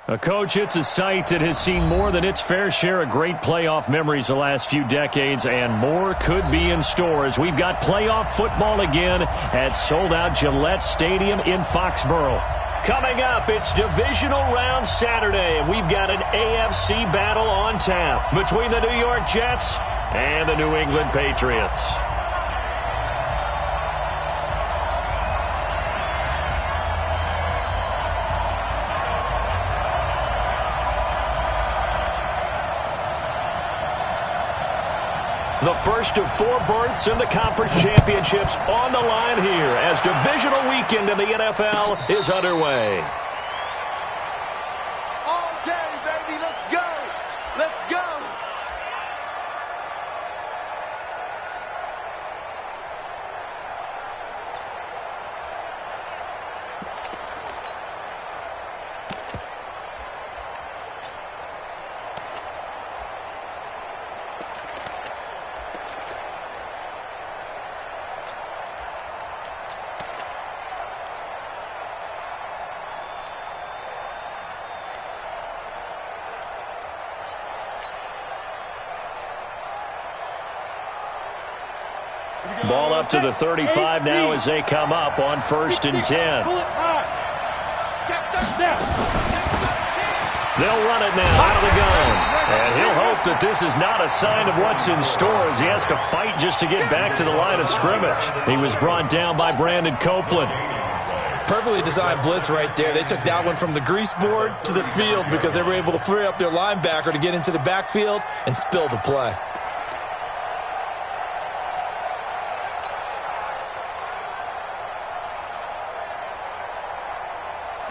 Coach, it's a site that has seen more than its fair share of great playoff memories the last few decades, and more could be in store as we've got playoff football again at sold-out Gillette Stadium in Foxborough. Coming up, it's Divisional Round Saturday, and we've got an AFC battle on tap between the New York Jets and the New England Patriots. The first of 4 berths in the conference championships on the line here as divisional weekend in the NFL is underway. All day, baby. Let's go. Let's go. Ball up to the 35 now as they come up on 1st and 10. They'll run it now out of the gun. And he'll hope that this is not a sign of what's in store as he has to fight just to get back to the line of scrimmage. He was brought down by Brandon Copeland. Perfectly designed blitz right there. They took that one from the grease board to the field because they were able to free up their linebacker to get into the backfield and spill the play.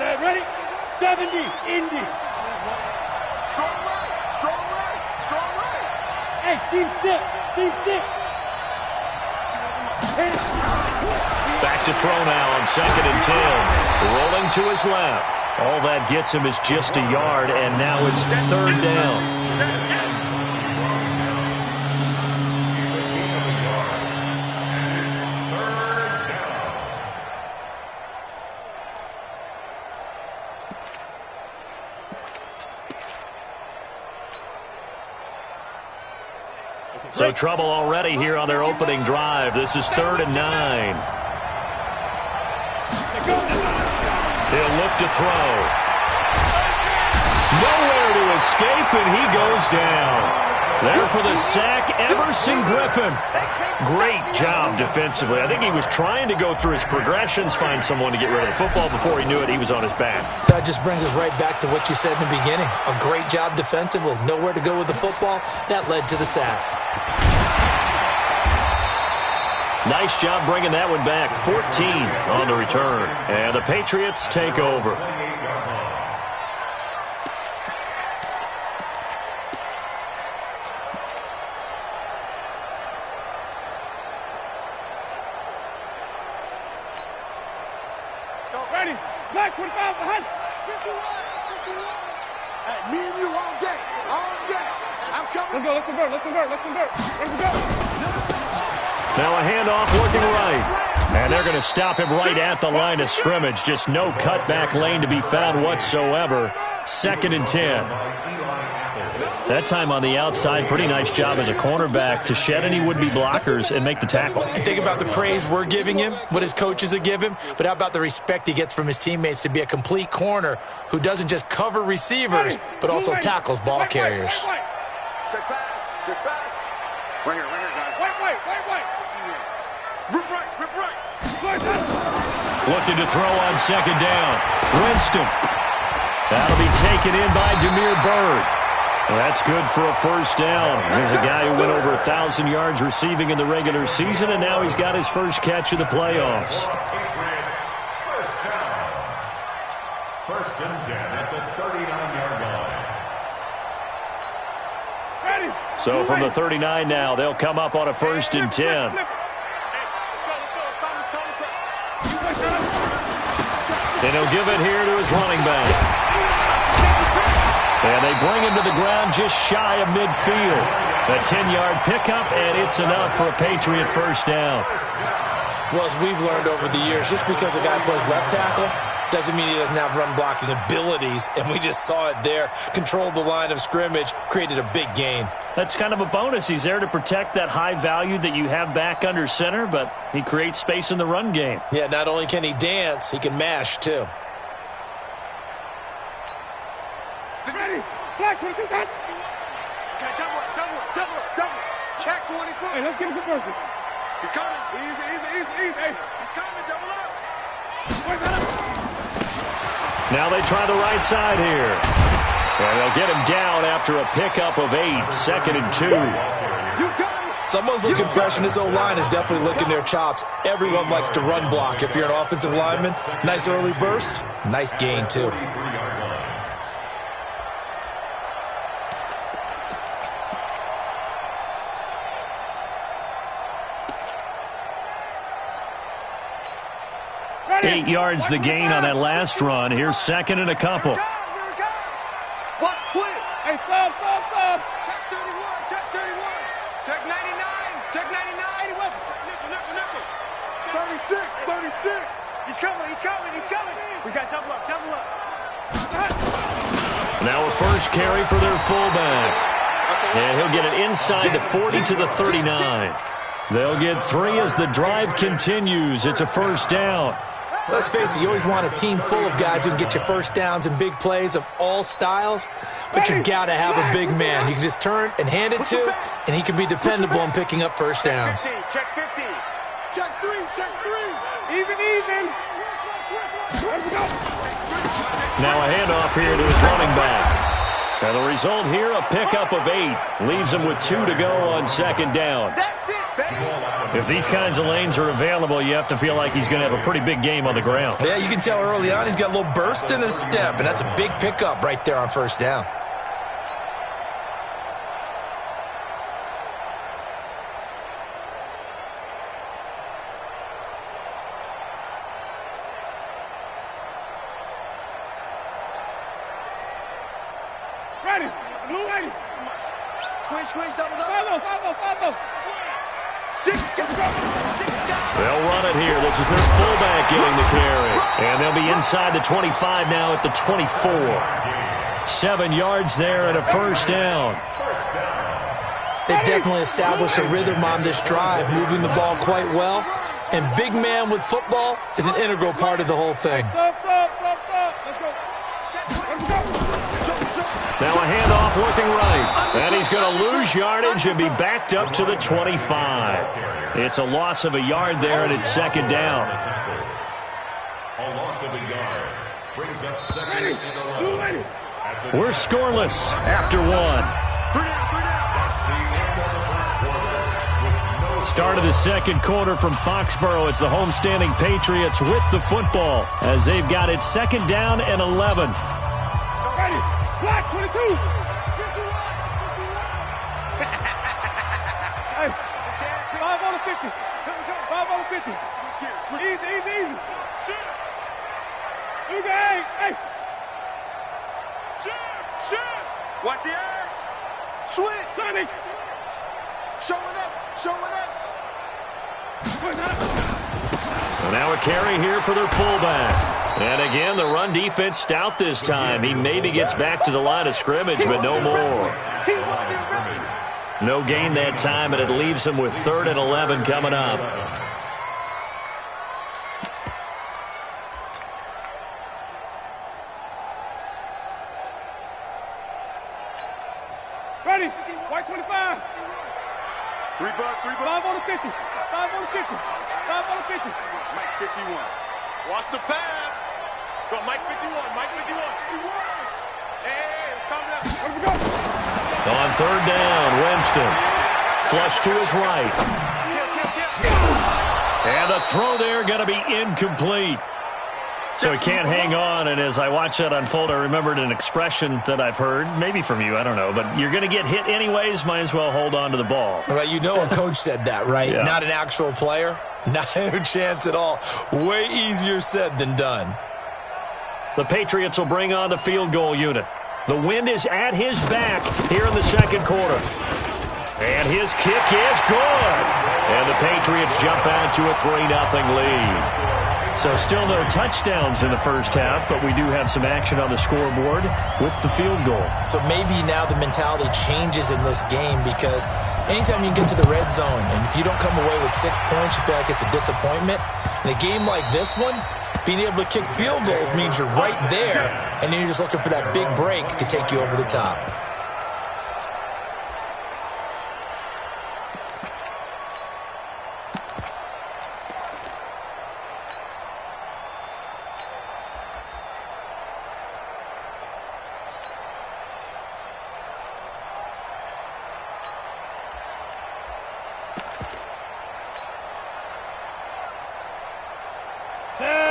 Ready? 70, Indy. Strong right, strong right, strong right. Hey, seam 6, seam 6. Back to throw now on 2nd and 10. Rolling to his left. All that gets him is just a yard, and now it's 3rd down. So trouble already here on their opening drive. This is 3rd and 9. He'll look to throw. Nowhere to escape, and he goes down. There for the sack, Emerson Griffin. Great job defensively. I think he was trying to go through his progressions, find someone to get rid of the football. Before he knew it, he was on his back. So that just brings us right back to what you said in the beginning. A great job defensively. Nowhere to go with the football. That led to the sack. Nice job bringing that one back. 14 on the return. And the Patriots take over. Ready? Black 45 behind. Hey, me and you all day. All day. I'm coming. Let's go, let's convert, let's convert, let's convert. Let's go. Now a handoff working right. And they're going to stop him right at the line of scrimmage. Just no cutback lane to be found whatsoever. 2nd and 10. That time on the outside, pretty nice job as a cornerback to shed any would-be blockers and make the tackle. Think about the praise we're giving him, what his coaches have given him, but how about the respect he gets from his teammates to be a complete corner who doesn't just cover receivers, but also tackles ball carriers. Check pass, check pass. Right here, guys. Wait. Rip right. Looking to throw on 2nd down. Winston. That'll be taken in by Damiere Byrd. Well, that's good for a 1st down. There's a guy who went over 1,000 yards receiving in the regular season, and now he's got his first catch of the playoffs. 1st and 10 at the 39-yard line. Ready? So from the 39 now, they'll come up on a 1st and 10. And he'll give it here to his running back. And they bring him to the ground just shy of midfield. A 10-yard pickup, and it's enough for a Patriot 1st down. Well, as we've learned over the years, just because a guy plays left tackle, doesn't mean he doesn't have run-blocking abilities, and we just saw it there. Controlled the line of scrimmage, created a big gain. That's kind of a bonus. He's there to protect that high value that you have back under center, but he creates space in the run game. Yeah, not only can he dance, he can mash, too. Ready. Black, 22, cut. Okay, double. Check 24. Hey, let's get him converted. He's coming. Easy. Hey. He's coming. Double up. Now they try the right side here. And they'll get him down after a pickup of 8, 2nd and 2. Someone's looking fresh, and his O-line is definitely licking their chops. Everyone likes to run block. If you're an offensive lineman, nice early burst, nice gain, too. Eight yards the gain on that last run. Here's 2nd and a couple. What? Twist. Hey, stop. Check 31. Check 31. Check 99. Check 99. He went. Nickel. 36. He's coming. We got double up. Now a first carry for their fullback. And he'll get it inside the 40 to the 39. They'll get 3 as the drive continues. It's a first down. Let's face it, you always want a team full of guys who can get you first downs and big plays of all styles, but you got to have a big man you can just turn and hand it to, and he can be dependable in picking up first downs. Check 50. Check 3. Even. Let's go. Now a handoff here to his running back. And the result here, a pickup of 8. Leaves him with 2 to go on 2nd down. That's it, baby. If these kinds of lanes are available, you have to feel like he's going to have a pretty big game on the ground. Yeah, you can tell early on he's got a little burst in his step, and that's a big pickup right there on first down. Ready. Blue, ready. Squeeze, double. 5-0. 6. They'll run it here. This is their fullback getting the carry. And they'll be inside the 25 now at the 24. 7 yards there and a first down. They've definitely established a rhythm on this drive, moving the ball quite well. And big man with football is an integral part of the whole thing. Stop. Let's go. Now a handoff looking right. And he's going to lose yardage and be backed up to the 25. It's a loss of a yard there, and it's 2nd down. A loss of a yard brings up 2nd and 11. We're scoreless after 1. Start of the 2nd quarter from Foxborough. It's the homestanding Patriots with the football as they've got it 2nd down and 11. Ready. Black, 22. Hey, 5 on the 50. 5 on the 50. Easy. Look at hey. Shoot. Watch the air. Switch. Sonic. Showing up. And now a carry here for their fullback. And again, the run defense stout this time. He maybe gets back to the line of scrimmage, but no more. No gain that time, and it leaves him with 3rd and 11 coming up. Ready. White 25. 3 bucks. 5 on the 50. 5 on the 50. 5 on the 50. Mike 51. Watch the pass. Go, Mike 51. Hey, it's coming up. Let me go. On 3rd down, Winston. Flush to his right. And the throw there going to be incomplete. So he can't hang on, and as I watch that unfold, I remembered an expression that I've heard, maybe from you, I don't know, but you're going to get hit anyways, might as well hold on to the ball. Right, you know a coach said that, right? Yeah. Not an actual player. Not a chance at all. Way easier said than done. The Patriots will bring on the field goal unit. The wind is at his back here in the 2nd quarter. And his kick is good. And the Patriots jump out to a 3-0 lead. So still no touchdowns in the first half, but we do have some action on the scoreboard with the field goal. So maybe now the mentality changes in this game, because anytime you get to the red zone and if you don't come away with 6 points, you feel like it's a disappointment. In a game like this one, being able to kick field goals means you're right there, and then you're just looking for that big break to take you over the top.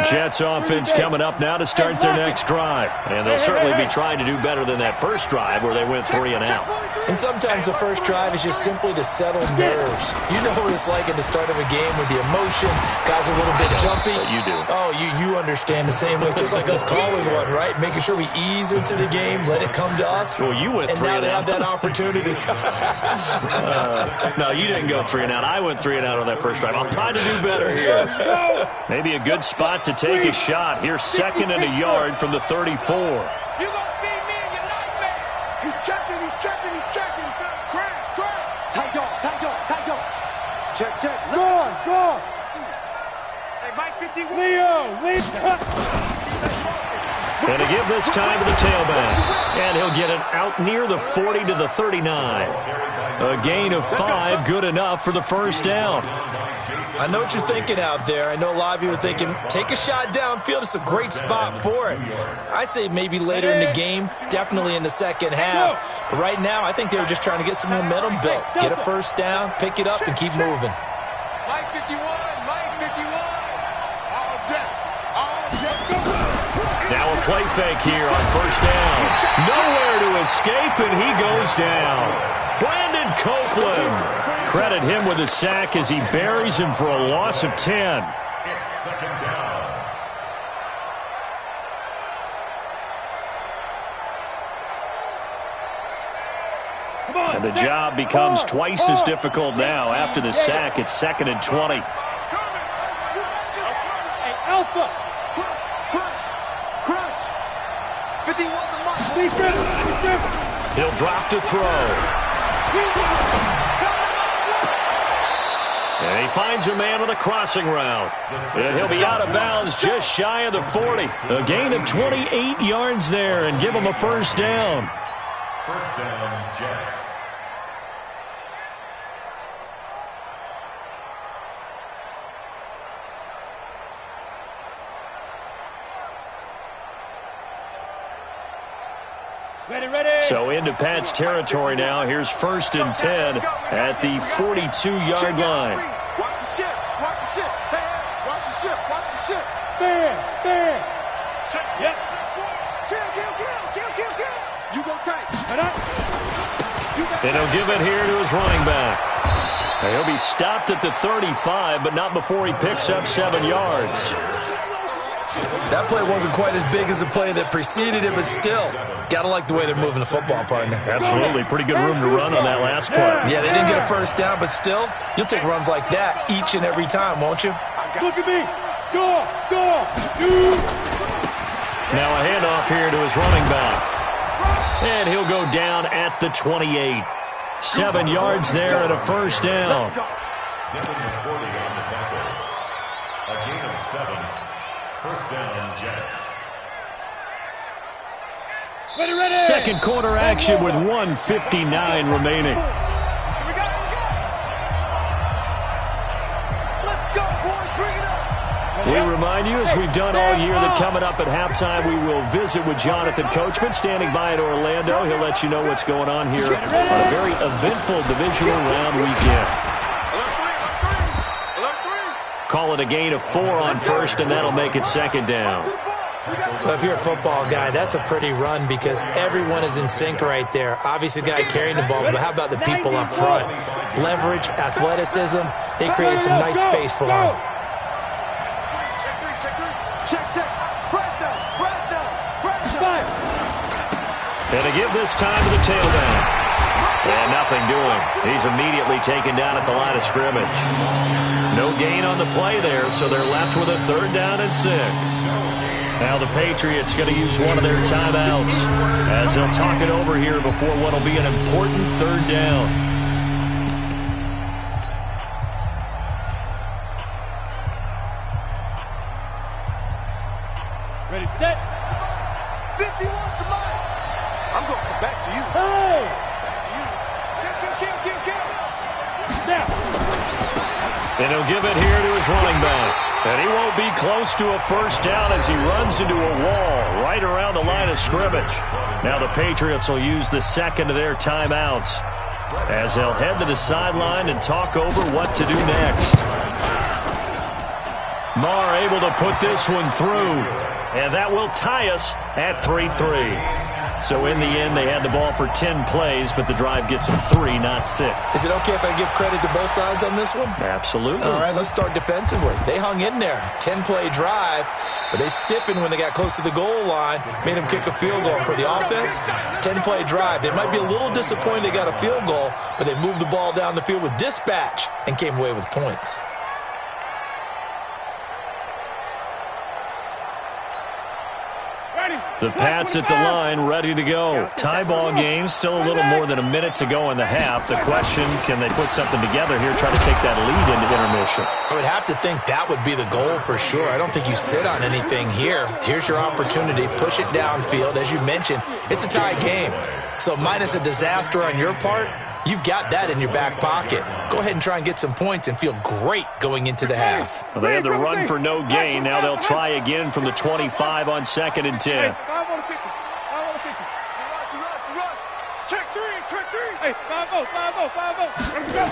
Jets offense coming up now to start their next drive. And they'll certainly be trying to do better than that first drive where they went 3 and out. And sometimes the first drive is just simply to settle nerves. You know what it's like at the start of a game with the emotion. Guys are a little bit jumpy. You do. Oh, you understand the same way. It's just like us calling one, right? Making sure we ease into the game, let it come to us. Well, you went 3 and out. And now they have that opportunity. No, you didn't go 3 and out. I went 3 and out on that first drive. I'll try to do better here. Maybe a good spot to take a shot. Here's 2nd and a yard from the 34. You gonna see me in your nightmare. He's checking. Crash. Tight yard. Check. Score. Hey, Mike 51. Leo. And to give this time to the tailback. And he'll get it out near the 40 to the 39. A gain of 5, good enough for the first down. I know what you're thinking out there. I know a lot of you are thinking, take a shot downfield. It's a great spot for it. I'd say maybe later in the game, definitely in the second half. But right now, I think they were just trying to get some momentum built. Get a first down, pick it up, and keep moving. Mike 51. All day. Now a play fake here on first down. Nowhere to escape, and he goes down. Brandon Copeland. Credit him with a sack as he buries him for a loss of 10. It's 2nd down. And the job becomes twice as difficult now. After the sack, it's 2nd and 20. Hey, Alpha. Crunch. 51 to Mike. Defense. He'll drop to throw. And he finds a man on a crossing route. And he'll be out of bounds just shy of the 40. A gain of 28 yards there and give him a first down. First down, Jets. Ready. So into Pat's territory now. Here's 1st and 10 at the 42-yard line. Watch the ship. Hey, watch the ship. There. Yep. Kill. You go tight. And he'll give it here to his running back. And he'll be stopped at the 35, but not before he picks up 7 yards. That play wasn't quite as big as the play that preceded it, but still, got to like the way they're moving the football, partner. Absolutely. Pretty good room to run on that last play. Yeah, they didn't get a first down, but still, you'll take runs like that each and every time, won't you? Look at me. Go. Shoot. Now a handoff here to his running back. And he'll go down at the 28. 7 yards there and a first down. Getting the 40 on the tackle. A gain of 7. First down, Jets. Ready. Second quarter action with 1:59 remaining. Let's go, boys. Bring it up. We remind you, as we've done all year, that coming up at halftime, we will visit with Jonathan Coachman, standing by in Orlando. He'll let you know what's going on here on a very eventful divisional round weekend. Call it a gain of 4 on first, and that'll make it 2nd down. Well, if you're a football guy, that's a pretty run because everyone is in sync right there. Obviously, the guy carrying the ball, but how about the people up front? Leverage, athleticism, they created some nice space for him. Check. Press down. And to give this time to the tailback. And nothing doing. He's immediately taken down at the line of scrimmage. No gain on the play there, so they're left with a 3rd down and 6. Now the Patriots going to use one of their timeouts as they'll talk it over here before what will be an important 3rd down. Ready, set. 51 to mine. I'm going to come back to you. Hey! Kill. Now. And he'll give it here to his running back. And he won't be close to a 1st down as he runs into a wall right around the line of scrimmage. Now the Patriots will use the 2nd of their timeouts as they'll head to the sideline and talk over what to do next. Marr able to put this one through, and that will tie us at 3-3. So in the end, they had the ball for 10 plays, but the drive gets them 3, not 6. Is it okay if I give credit to both sides on this one? Absolutely. All right, let's start defensively. They hung in there. 10-play drive, but they stiffened when they got close to the goal line, made them kick a field goal. For the offense, 10-play drive. They might be a little disappointed they got a field goal, but they moved the ball down the field with dispatch and came away with points. The Pats at the line, ready to go. Tie ball game, still a little more than a minute to go in the half. The question, can they put something together here, try to take that lead into intermission? I would have to think that would be the goal for sure. I don't think you sit on anything here. Here's your opportunity. Push it downfield. As you mentioned, it's a tie game. So minus a disaster on your part, you've got that in your back pocket. Go ahead and try and get some points and feel great going into the half. Well, they had the run for no gain. Now they'll try again from the 25 on 2nd and 10. 5 on the 50. 5 on the 50. Run. Check 3. Hey, 5-0. Let's go.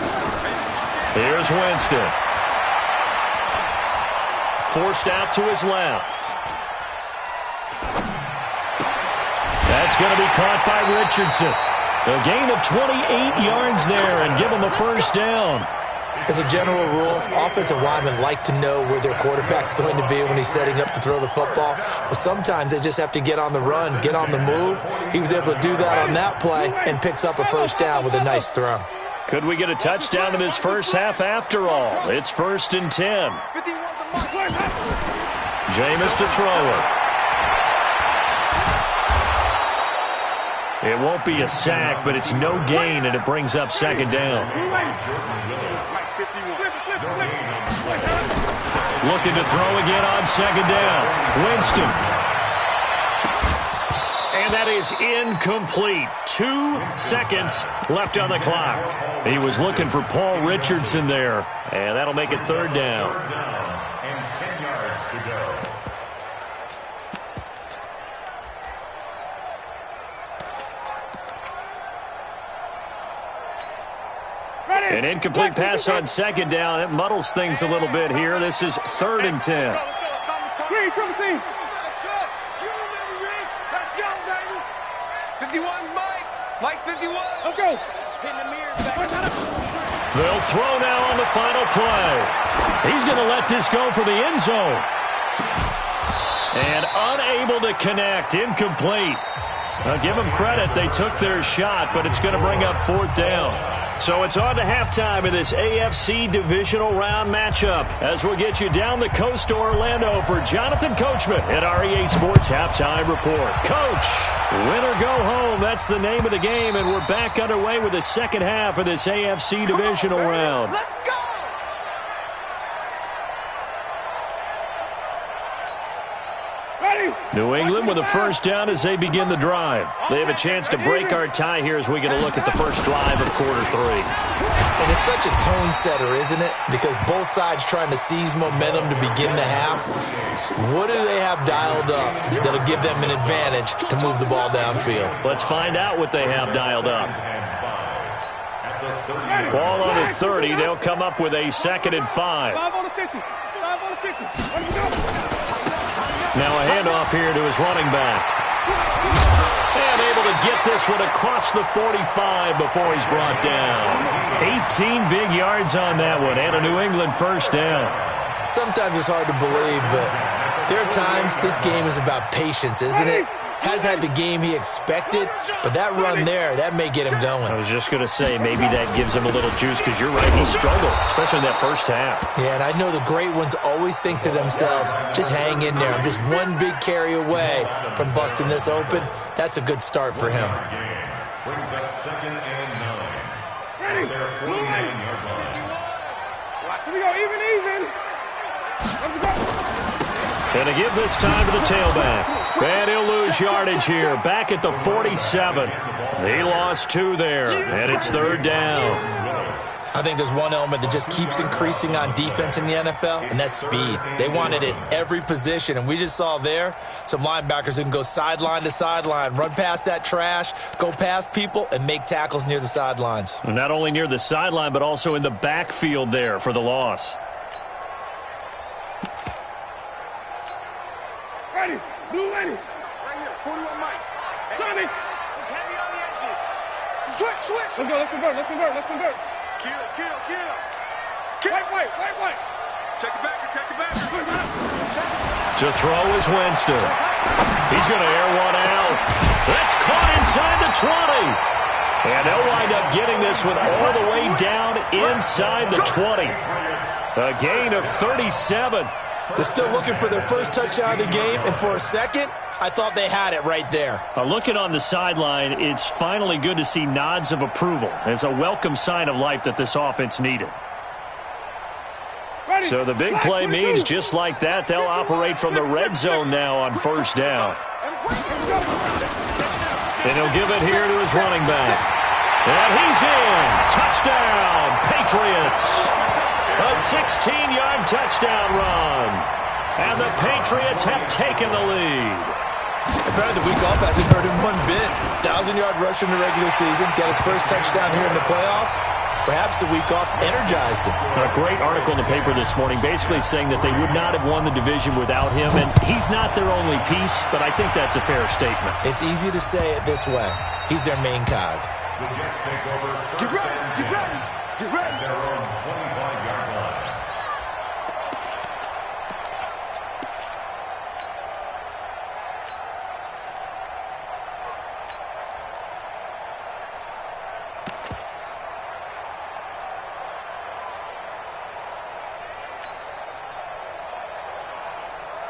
Here's Winston. Forced out to his left. That's going to be caught by Richardson. A gain of 28 yards there and give him the 1st down. As a general rule, offensive linemen like to know where their quarterback's going to be when he's setting up to throw the football. But sometimes they just have to get on the run, get on the move. He was able to do that on that play and picks up a 1st down with a nice throw. Could we get a touchdown in this first half after all? It's 1st and 10. Jameis to throw it. It won't be a sack, but it's no gain, and it brings up 2nd down. Looking to throw again on 2nd down. Winston. And that is incomplete. 2 seconds left on the clock. He was looking for Paul Richardson there, and that'll make it 3rd down. And 10 yards to go. An incomplete pass on 2nd down. It muddles things a little bit here. This is 3rd and 10. Green, triple team. Let's go, baby. 51's Mike. Mike 51. Let's go. Hitting the mirrors back. They'll throw now on the final play. He's going to let this go for the end zone. And unable to connect. Incomplete. Now, give them credit. They took their shot, but it's going to bring up 4th down. So it's on to halftime in this AFC divisional round matchup as we'll get you down the coast to Orlando for Jonathan Coachman at REA Sports Halftime Report. Coach, win or go home, that's the name of the game, and we're back underway with the 2nd half of this AFC divisional round. Let's go. New England with a 1st down as they begin the drive. They have a chance to break our tie here as we get a look at the first drive of quarter 3. And it's such a tone setter, isn't it? Because both sides trying to seize momentum to begin the half. What do they have dialed up that'll give them an advantage to move the ball downfield? Let's find out what they have dialed up. Ball on the 30. They'll come up with a 2nd and 5. 5 on the 50. 5 on the 50. Let's go. Now a handoff here to his running back. And able to get this one across the 45 before he's brought down. 18 big yards on that one and a New England 1st down. Sometimes it's hard to believe, but there are times this game is about patience, isn't it? Has had the game he expected, but that run there, that may get him going. I was just going to say, maybe that gives him a little juice, because you're right, he struggled, especially in that first half. Yeah, and I know the great ones always think to themselves, just hang in there. I'm just one big carry away from busting this open. That's a good start for him. Brings up 2nd and 9. Ready? Their 49-yard line. Watch. Here we go. Even. Let's go. And to give this time to the tailback. And he'll lose yardage here. Back at the 47. He lost 2 there, and it's 3rd down. I think there's one element that just keeps increasing on defense in the NFL, and that's speed. They want it at every position, and we just saw there some linebackers who can go sideline to sideline, run past that trash, go past people, and make tackles near the sidelines. And not only near the sideline, but also in the backfield there for the loss. Ready. Blue ready. Right here, 41 Mike. Tommy. He's heavy on the edges. Switch. Let's convert. Kill. White. Check the backer. To throw is Winston. He's going to air one out. That's caught inside the 20. And they'll wind up getting this one all the way down inside the 20. A gain of 37. They're still looking for their first touchdown of the game, and for a second, I thought they had it right there. Looking on the sideline, it's finally good to see nods of approval. It's a welcome sign of life that this offense needed. Ready. So the big play means just like that, they'll operate from the red zone now on 1st down. And he'll give it here to his running back. And he's in. Touchdown, Patriots. A 16-yard touchdown run. And the Patriots have taken the lead. Apparently the week off hasn't hurt him one bit. 1,000-yard rush in the regular season, got his first touchdown here in the playoffs. Perhaps the week off energized him. A great article in the paper this morning basically saying that they would not have won the division without him, and he's not their only piece, but I think that's a fair statement. It's easy to say it this way. He's their main cog. The Jets take over. Get ready. At their own 25-yard line.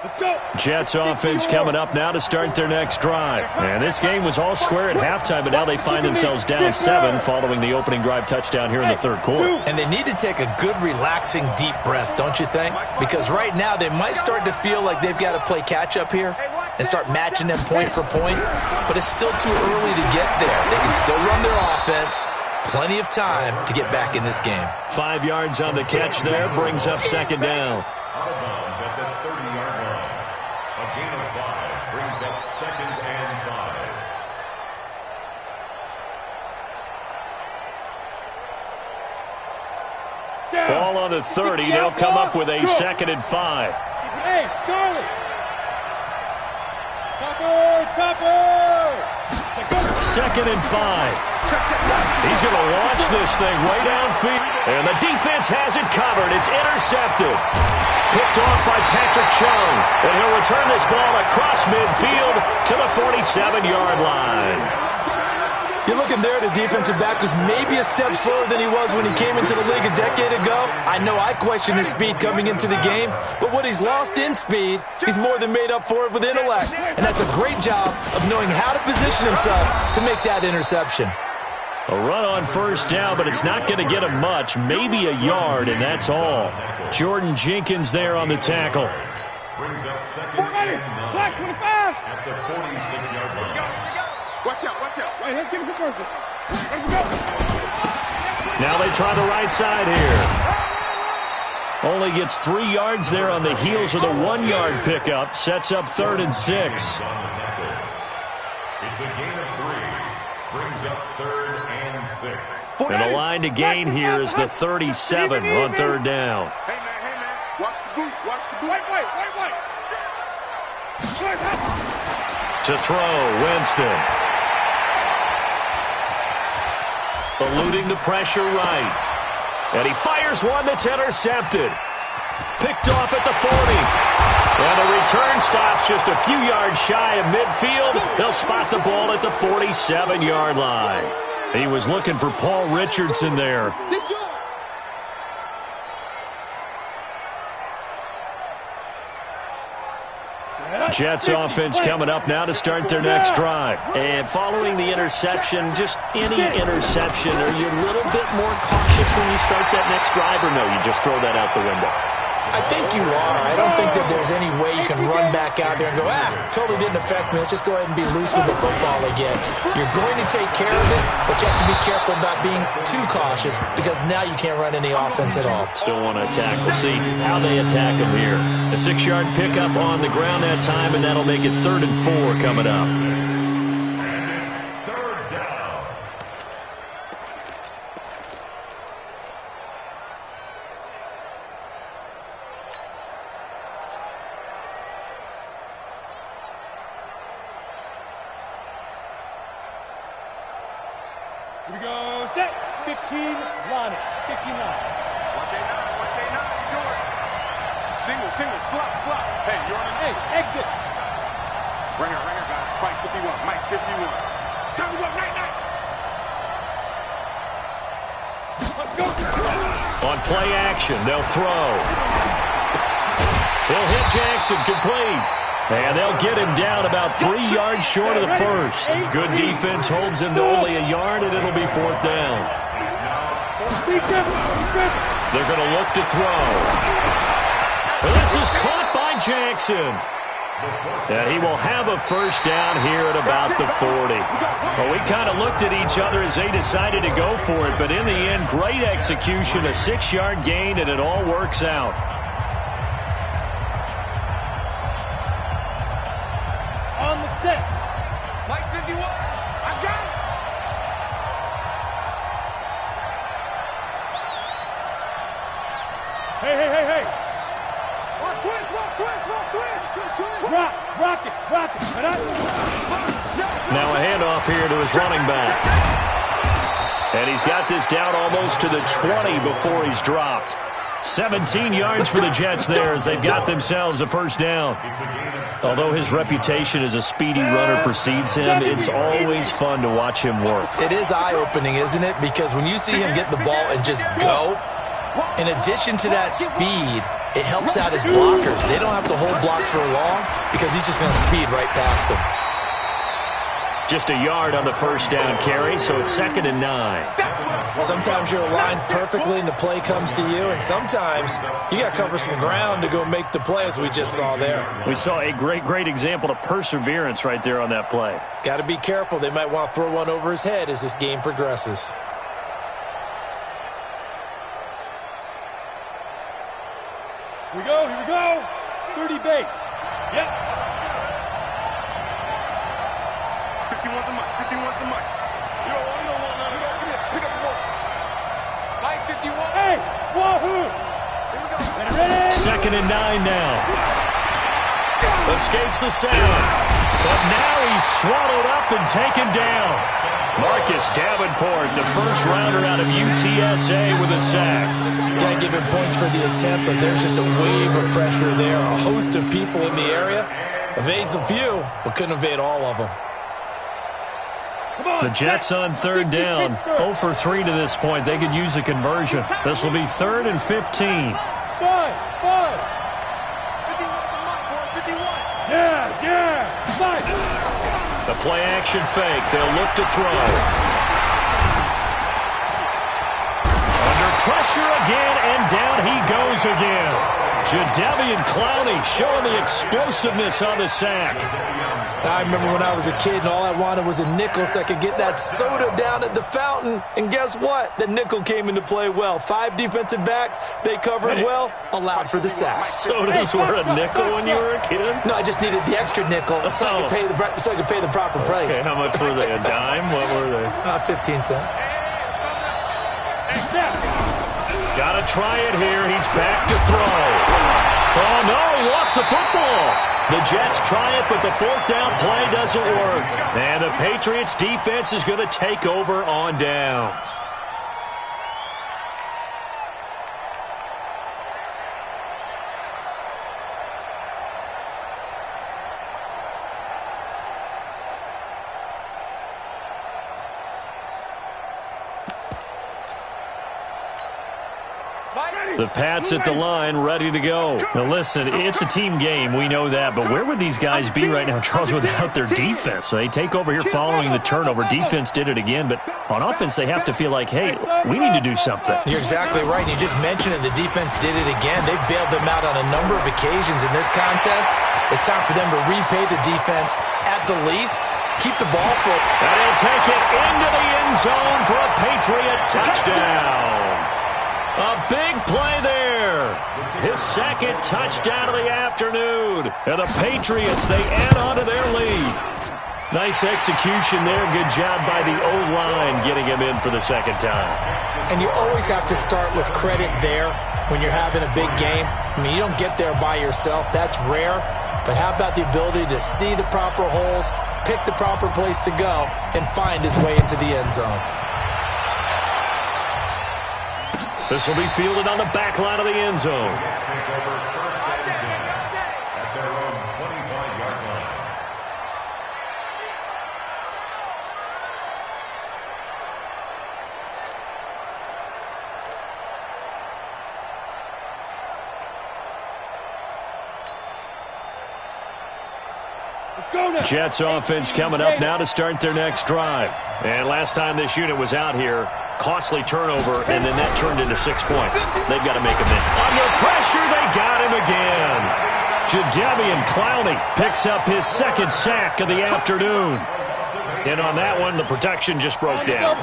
Let's go. Jets offense coming up now to start their next drive. And this game was all square at halftime, but now they find themselves down 7 following the opening drive touchdown here in the 3rd quarter. And they need to take a good, relaxing, deep breath, don't you think? Because right now they might start to feel like they've got to play catch-up here and start matching them point for point. But it's still too early to get there. They can still run their offense. Plenty of time to get back in this game. 5 yards on the catch there, brings up 2nd down. Out of bounds at the 30-yard line. A gain of 5 brings up 2nd and 5. Ball on the 30. They'll come up with a 2nd and 5. Hey, Charlie. Topper. 2nd and 5. He's going to launch this thing way downfield. And the defense has it covered. It's intercepted. Picked off by Patrick Chung. And he'll return this ball across midfield to the 47-yard line. You're looking there at a defensive back who's maybe a step slower than he was when he came into the league a decade ago. I know I questioned his speed coming into the game, but what he's lost in speed, he's more than made up for it with intellect. And that's a great job of knowing how to position himself to make that interception. A run on 1st down, but it's not going to get him much. Maybe a yard, and that's all. Jordan Jenkins there on the tackle. Brings up 2nd and 9. Black 25. At the 46-yard line. Watch out. Right, let's get him for first. Let's go. Now they try the right side here. Only gets 3 yards there on the heels of the 1-yard pickup. Sets up 3rd and 6. It's a gain of 3. Brings up 3rd and 6. And the line to gain here is the 37 on 3rd down. Hey, man. Watch the boot. White. To throw, Winston. Eluding the pressure right. And he fires one that's intercepted. picked off at the 40. And the return stops just a few yards shy of midfield. They'll spot the ball at the 47-yard line. He was looking for Paul Richardson there. Jets offense coming up now to start their next drive. And following the interception, just any interception, are you a little bit more cautious when you start that next drive, or no, you just throw that out the window? I think you are. I don't think that there's any way you can run back out there and go, totally didn't affect me. Let's just go ahead and be loose with the football again. You're going to take care of it, but you have to be careful about being too cautious because now you can't run any offense at all. Still want to attack. We'll see how they attack him here. A 6-yard pickup on the ground that time, and that'll make it 3rd and 4 coming up. Here we go, set, 15, line it, 15 line. Watch A9, he's yours. Single, slop. Hey, you're on an Hey, exit. Right here, guys. Mike 51. Time to go, night. Let's go. On play action, they'll throw. He'll hit Jackson, complete. And they'll get him down about 3 yards short of the first. Good defense holds him to only a yard, and it'll be 4th down. They're going to look to throw. Well, this is caught by Jackson. And he will have a first down here at about the 40. Well, we kind of looked at each other as they decided to go for it, but in the end, great execution, a 6-yard gain, and it all works out. On the set. Mike 51, I got it. Hey. Watch, Rock it. Now a handoff here to his running back. And he's got this down almost to the 20 before he's dropped. 17 yards for the Jets there as they've got themselves a first down. Although his reputation as a speedy runner precedes him, it's always fun to watch him work. It is eye-opening, isn't it? Because when you see him get the ball and just go, in addition to that speed, it helps out his blockers. They don't have to hold blocks for long because he's just going to speed right past them. Just a yard on the first down carry, so it's 2nd and 9. Sometimes you're aligned perfectly and the play comes to you, and sometimes you got to cover some ground to go make the play, as we just saw there. We saw a great example of perseverance right there on that play. Got to be careful. They might want to throw one over his head as this game progresses. Here we go. 30 base. Yep. 51's the mic. You don't want none. Pick up the ball. Mike 51. Hey, wahoo. Here we go. Ready. 2nd and 9 now. Escapes the sound. But now he's swallowed up and taken down. Marcus Davenport, the first rounder out of UTSA with a sack. Can't give him points for the attempt, but there's just a wave of pressure there. A host of people in the area. Evades a few, but couldn't evade all of them. The Jets on 3rd down. 0 for 3 to this point. They could use a conversion. This will be 3rd and 15. 5. 51. Yeah. 5. The play action fake. They'll look to throw. Under pressure again, and down he goes again. Jadeveon Clowney showing the explosiveness on the sack. I remember when I was a kid and all I wanted was a nickel so I could get that soda down at the fountain. And guess what? The nickel came into play well. 5 defensive backs, they covered well, allowed for the sack. Sodas were a nickel when you were a kid? No, I just needed the extra nickel so I could pay the proper price. Okay, how much were they? A dime? What were they? 15 cents. Got to try it here. He's back to throw. Oh, no, he lost the football. The Jets try it, but the 4th down play doesn't work. And the Patriots defense is going to take over on downs. The Pats at the line, ready to go. Now listen, it's a team game, we know that, but where would these guys be right now, Charles, without their defense? They take over here following the turnover. Defense did it again, but on offense they have to feel like, hey, we need to do something. You're exactly right. You just mentioned it. The defense did it again. They bailed them out on a number of occasions in this contest. It's time for them to repay the defense at the least. Keep the ball foot. And he'll take it into the end zone for a Patriot touchdown. A big play there. His second touchdown of the afternoon. And the Patriots, they add on to their lead. Nice execution there. Good job by the O-line getting him in for the second time. And you always have to start with credit there when you're having a big game. I mean, you don't get there by yourself. That's rare. But how about the ability to see the proper holes, pick the proper place to go, and find his way into the end zone? This will be fielded on the back line of the end zone. At their own 25-yard line. Jets offense coming up now to start their next drive. And last time this unit was out here, costly turnover, and then that turned into 6 points. They've got to make them in. Under pressure, they got him again. Jadeveon Clowney picks up his second sack of the afternoon. And on that one, the protection just broke down.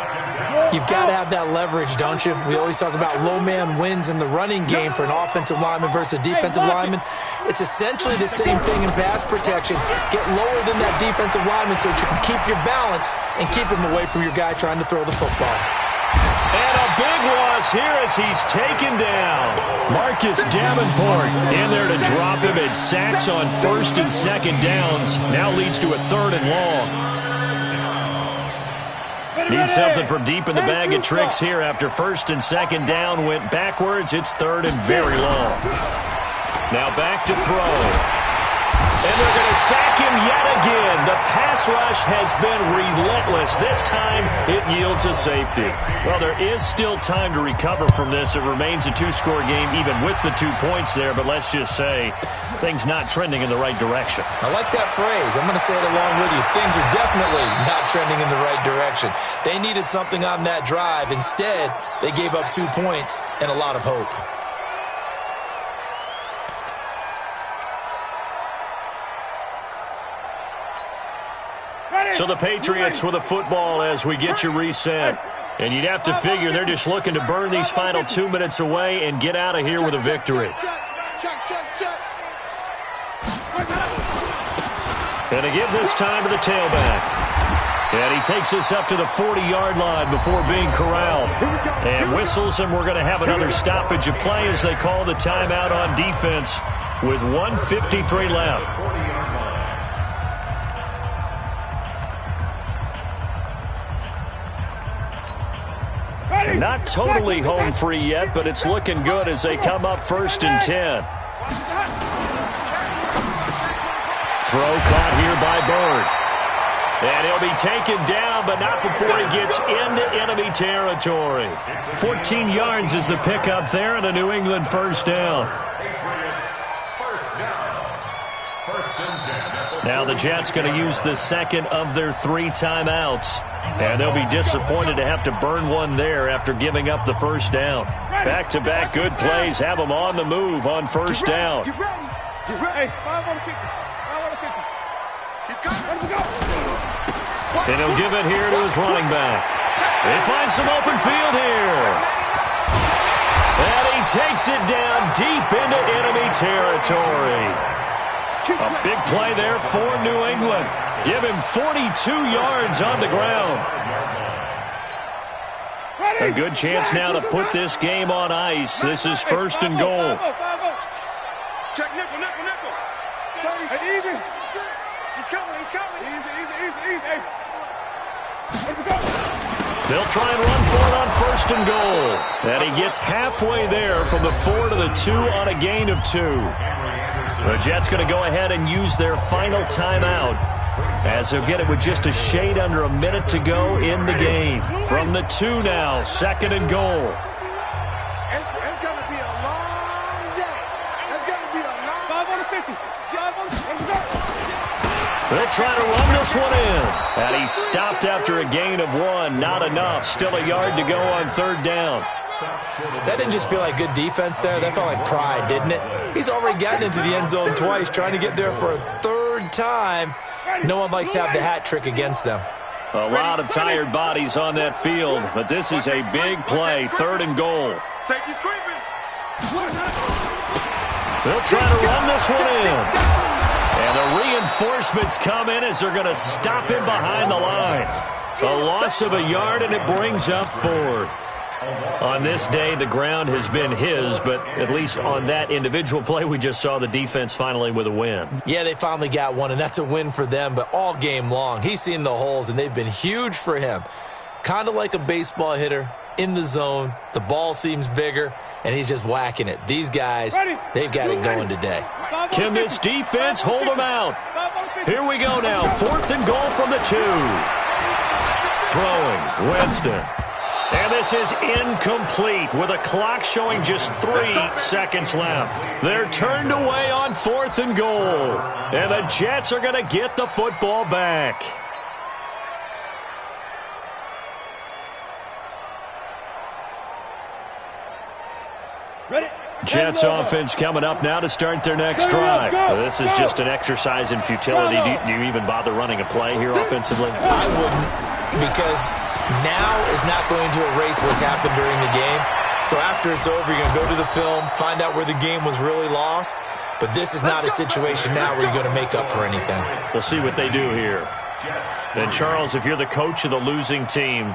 You've got to have that leverage, don't you? We always talk about low man wins in the running game for an offensive lineman versus a defensive lineman. It's essentially the same thing in pass protection. Get lower than that defensive lineman so that you can keep your balance and keep him away from your guy trying to throw the football. And a big loss here as he's taken down. Marcus Davenport in there to drop him. It sacks on first and second downs. Now leads to a third and long. Need something from deep in the bag of tricks here after first and second down went backwards. It's third and very long. Now back to throw. And they're going to sack him yet again. The pass rush has been relentless. This time it yields a safety. Well, there is still time to recover from this. It remains a two-score game even with the 2 points there. But let's just say things not trending in the right direction. I like that phrase. I'm going to say it along with you. Things are definitely not trending in the right direction. They needed something on that drive. Instead, they gave up 2 points and a lot of hope. So the Patriots with a football as we get you reset. And you'd have to figure they're just looking to burn these final 2 minutes away and get out of here with a victory. And to give this time to the tailback. And he takes us up to the 40-yard line before being corralled. And whistles, and we're going to have another stoppage of play as they call the timeout on defense with 1:53 left. Not totally home free yet, but it's looking good as they come up first and 10. Throw caught here by Bird. And he'll be taken down, but not before he gets into enemy territory. 14 yards is the pickup there and a New England first down. Now the Jets going to use the second of their 3 timeouts. And they'll be disappointed to have to burn one there after giving up the first down. Back-to-back good plays have them on the move on first down. And he'll give it here to his running back. They find some open field here. And he takes it down deep into enemy territory. A big play there for New England. Give him 42 yards on the ground. A good chance now to put this game on ice. This is first and goal. Check nickel, nickel, nickel. 36. He's coming, he's coming. Easy. They'll try and run for it on first and goal. And he gets halfway there from the 4 to the 2 on a gain of 2. The Jets going to go ahead and use their final timeout as they'll get it with just a shade under a minute to go in the game. From the 2 now, second and goal. It's going to be a They'll try to run this one in. And he stopped after a gain of 1. Not enough. Still a yard to go on 3rd down. That didn't just feel like good defense there. That felt like pride, didn't it? He's already gotten into the end zone twice, trying to get there for a 3rd time. No one likes to have the hat trick against them. A lot of tired bodies on that field, but this is a big play, 3rd and goal. Safety's creeping. They'll try to run this one in. And the reinforcements come in as they're going to stop him behind the line. A loss of a yard, and it brings up 4th. On this day, the ground has been his, but at least on that individual play, we just saw the defense finally with a win. Yeah, they finally got one, and that's a win for them, but all game long, he's seen the holes, and they've been huge for him. Kind of like a baseball hitter in the zone. The ball seems bigger, and he's just whacking it. These guys, they've got it going today. Can this defense hold them out? Here we go now, 4th and goal from the 2. Throwing, Winston. And this is incomplete with a clock showing just 3 seconds left. They're turned away on 4th and goal. And the Jets are going to get the football back. Jets offense coming up now to start their next drive. This is just an exercise in futility. Do you even bother running a play here offensively? I wouldn't, because now is not going to erase what's happened during the game. So after it's over, you're going to go to the film, find out where the game was really lost. But this is not a situation now where you're going to make up for anything. We'll see what they do here. And Charles, if you're the coach of the losing team,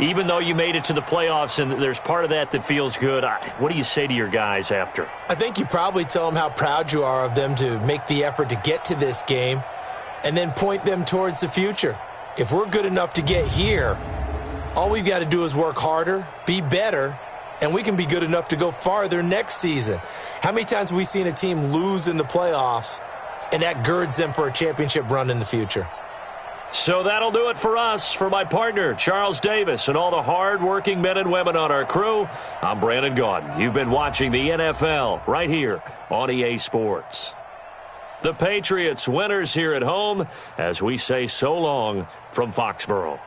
even though you made it to the playoffs and there's part of that feels good, what do you say to your guys after? I think you probably tell them how proud you are of them to make the effort to get to this game and then point them towards the future. If we're good enough to get here, all we've got to do is work harder, be better, and we can be good enough to go farther next season. How many times have we seen a team lose in the playoffs, and that girds them for a championship run in the future? So that'll do it for us. For my partner, Charles Davis, and all the hard-working men and women on our crew, I'm Brandon Gaudin. You've been watching the NFL right here on EA Sports. The Patriots winners here at home as we say so long from Foxborough.